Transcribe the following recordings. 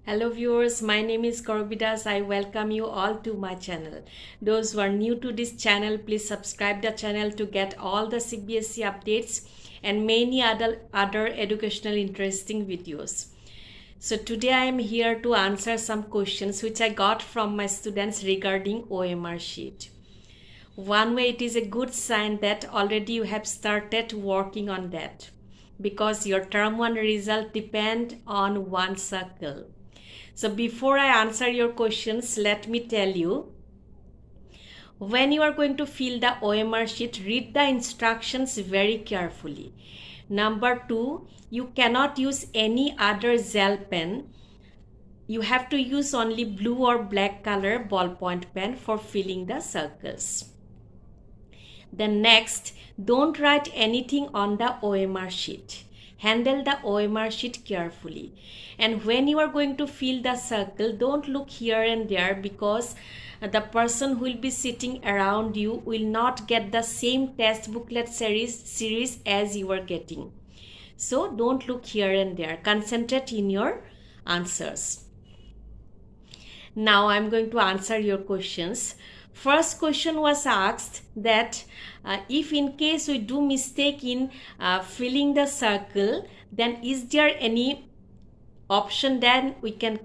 Hello viewers, my name is Korobidas. I welcome you all to my channel. Those who are new to this channel, please subscribe the channel to get all the CBSE updates and many other educational interesting videos. So today I am here to answer some questions which I got from my students regarding OMR sheet. One way, it is a good sign that already you have started working on that because your term 1 result depend on one circle. So before I answer your questions, let me tell you, when you are going to fill the OMR sheet, read the instructions very carefully. Number 2, you cannot use any other gel pen. You have to use only blue or black color ballpoint pen for filling the circles. Then next, don't write anything on the OMR sheet. Handle the OMR sheet carefully. And when you are going to fill the circle, don't look here and there because the person who will be sitting around you will not get the same test booklet series as you are getting. So don't look here and there. Concentrate in your answers. Now I'm going to answer your questions. First question was asked that if in case we do mistake in filling the circle, then is there any option then we can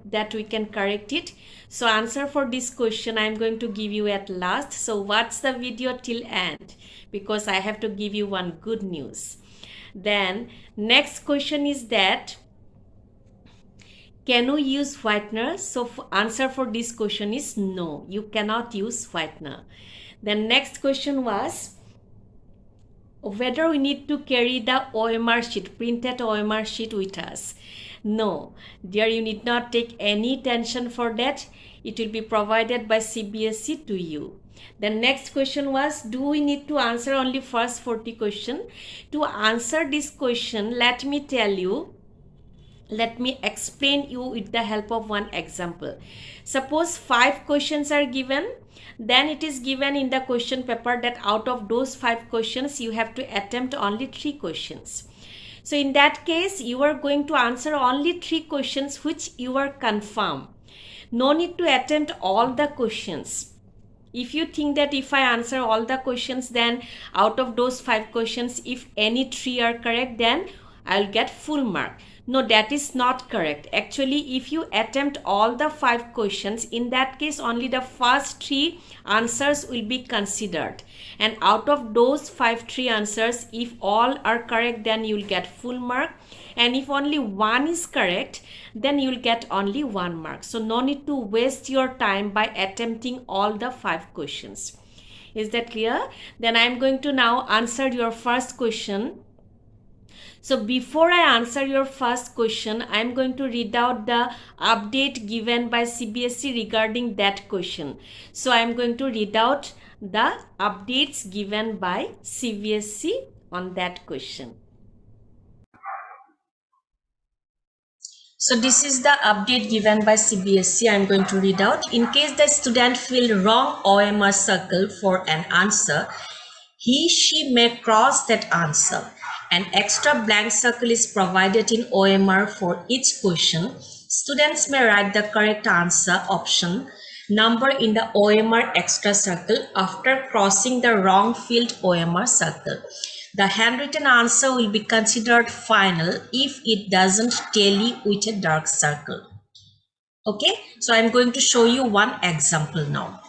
correct it? So answer for this question I am going to give you at last. So watch the video till end because I have to give you one good news. Then next question is that, can we use whitener? So answer for this question is no, you cannot use whitener. Then next question was whether we need to carry the OMR sheet, printed OMR sheet with us. No, dear, you need not take any tension for that. It will be provided by CBSE to you. The next question was, do we need to answer only first 40 questions? To answer this question, let me tell you, let me explain you with the help of one example. Suppose 5 questions are given, then it is given in the question paper that out of those 5 questions you have to attempt only 3 questions. So in that case you are going to answer only 3 questions which you are confirmed. No need to attempt all the questions. If you think that if I answer all the questions, then out of those 5 questions, if any 3 are correct, then I'll get full mark. No, that is not correct. Actually, if you attempt all the 5 questions, in that case only the first 3 answers will be considered. And out of those 3 answers, if all are correct, then you will get full mark. And if only one is correct, then you will get only 1 mark. So no need to waste your time by attempting all the 5 questions. Is that clear? Then I am going to now answer your first question. So before I answer your first question, I am going to read out the update given by CBSE regarding that question. So I am going to read out the updates given by CBSE on that question. So this is the update given by CBSE. I am going to read out. In case the student fill wrong OMR circle for an answer, she may cross that answer. An extra blank circle is provided in OMR for each question. Students may write the correct answer option number in the OMR extra circle after crossing the wrong filled OMR circle. The handwritten answer will be considered final if it doesn't tally with a dark circle. Okay, so I'm going to show you one example now.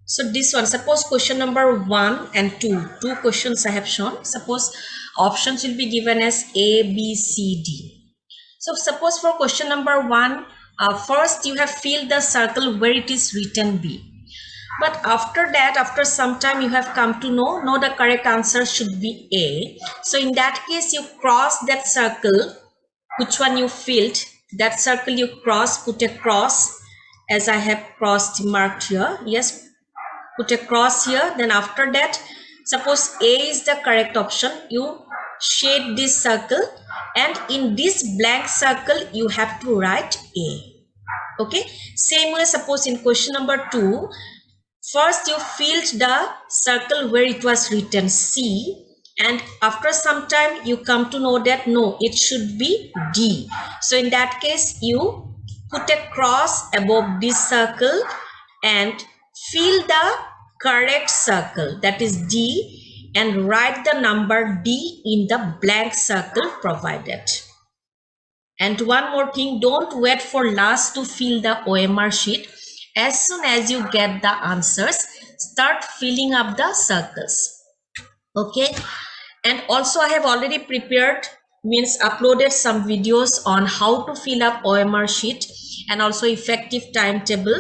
So this one, suppose question number 1 and 2 questions I have shown. Suppose options will be given as A, B, C, D. So suppose for question number 1, first you have filled the circle where it is written B. But after that, after some time, you have come to know the correct answer should be A. So in that case, you cross that circle, which one you filled, that circle you cross, put a cross, as I have crossed marked here. Yes, put a cross here. Then after that, suppose A is the correct option, you shade this circle, and in this blank circle, you have to write A. Okay, same way, suppose in question number 2, first you filled the circle where it was written C, and after some time you come to know that no, it should be D. So in that case you put a cross above this circle and fill the correct circle, that is D, and write the number D in the blank circle provided. And one more thing, don't wait for last to fill the OMR sheet. As soon as you get the answers, start filling up the circles. Okay. And also I have already prepared, means uploaded some videos on how to fill up OMR sheet and also effective timetable.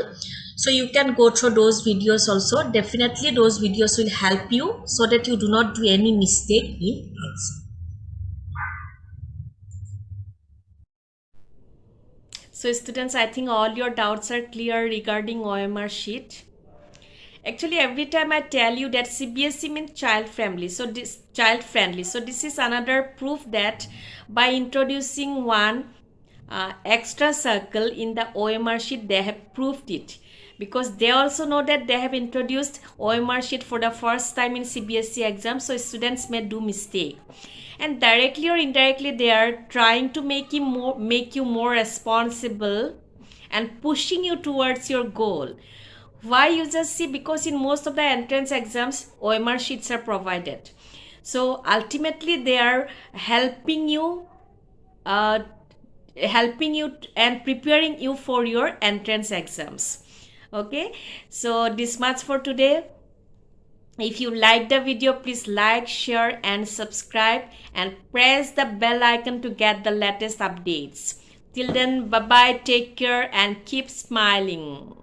So you can go through those videos also. Definitely those videos will help you so that you do not do any mistake in answer. So students, I think all your doubts are clear regarding OMR sheet. Actually, every time I tell you that CBSE means child friendly, so this is another proof that by introducing one extra circle in the OMR sheet, they have proved it, because they also know that they have introduced OMR sheet for the first time in CBSE exam, so students may do mistake, and directly or indirectly they are trying to make you more responsible and pushing you towards your goal. Why you just see? Because in most of the entrance exams OMR sheets are provided, so ultimately they are helping you and preparing you for your entrance exams. Okay, so this much for today. If you like the video, please like, share and subscribe, and press the bell icon to get the latest updates. Till then, bye bye, take care and keep smiling.